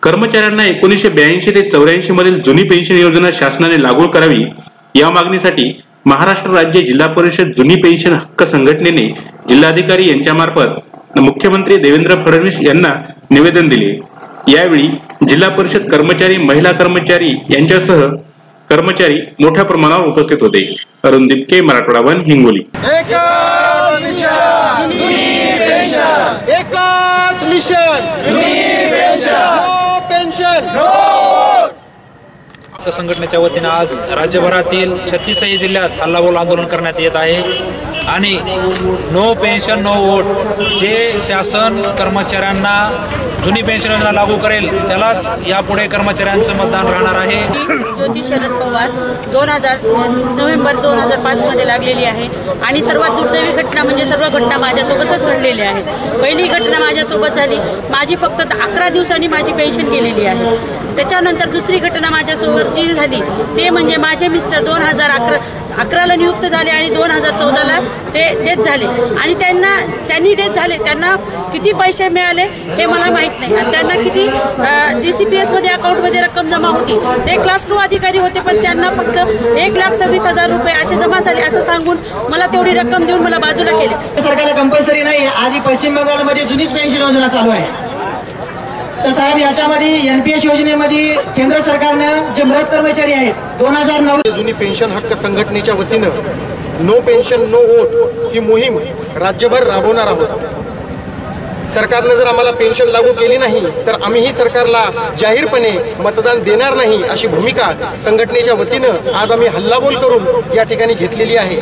कर्मचाऱ्यांना 1982 ते 84 मधील जुनी पेन्शन योजना शासनाने लागू करावी या मागणीसाठी महाराष्ट्र राज्य जिल्हा परिषद जुनी पेन्शन हक्क संघटनेने जिल्हाधिकारी यांच्यामार्फत मुख्यमंत्री देवेंद्र फडणवीस यांना निवेदन दिले। यावेळी जिल्हा परिषद कर्मचारी, महिला कर्मचारी यांच्यासह कर्मचारी मोठ्या प्रमाणावर उपस्थित होते। अरुण दिपके, मराठवाडा वन, हिंगोली। एकच मिशन जुनी पेन्शन, एकच मिशन जुनी pension, no pension no vote. संघटनेच्या वतीने आज राज्यभरातील 36 जिल्ह्यात हल्लाबोल आंदोलन करण्यात येत आहे आणि नो पेन्शन नो वोट जे शासन कर्मचाऱ्यांना जुनी पेन्शन योजना लागू करेल त्यालाच यापुढे कर्मचाऱ्यांचं मतदान राहणार आहे। ज्योती शरद पवार नोव्हेंबर 2005 मध्ये लागलेली आहे आणि सर्वात दुर्दैवी घटना म्हणजे सर्व घटना माझ्यासोबतच घडलेल्या आहेत। पहिली घटना माझ्यासोबत झाली, माझी फक्त 11 दिवसांनी माझी पेन्शन गेलेली आहे। त्याच्यानंतर दुसरी घटना माझ्यासोबत जी झाली ते म्हणजे माझे मिस्टर 2011ला नियुक्त झाले आणि 2014ला ते डेथ झाले आणि त्यांनी डेथ झाले, त्यांना किती पैसे मिळाले हे मला माहीत नाही आणि त्यांना किती DCPS मध्ये अकाउंटमध्ये रक्कम जमा होती। ते क्लास 2 अधिकारी होते पण त्यांना फक्त 1,26,000 रुपये असे जमा झाले असं सांगून मला तेवढी रक्कम देऊन मला बाजूला केले। सरकारला कंपल्सरी नाही, आज पश्चिम बंगालमध्ये जुनीच पेन्शन योजना चालू आहे। तर साहेब याच्यामध्ये NPS योजनेमध्ये केंद्र सरकारनं जे मृत कर्मचारी आहेत 2009 जुनी पेन्शन हक्क संघटनेच्या वतीनं नो पेन्शन नो वोट ही मोहीम राज्यभर राबवणार आहोत। सरकारने जर आम्हाला पेन्शन लागू केली नाही तर आम्हीही सरकारला जाहीरपणे मतदान देणार नाही अशी भूमिका संघटनेच्या वतीनं आज आम्ही हल्लाबोल करून या ठिकाणी घेतलेली आहे।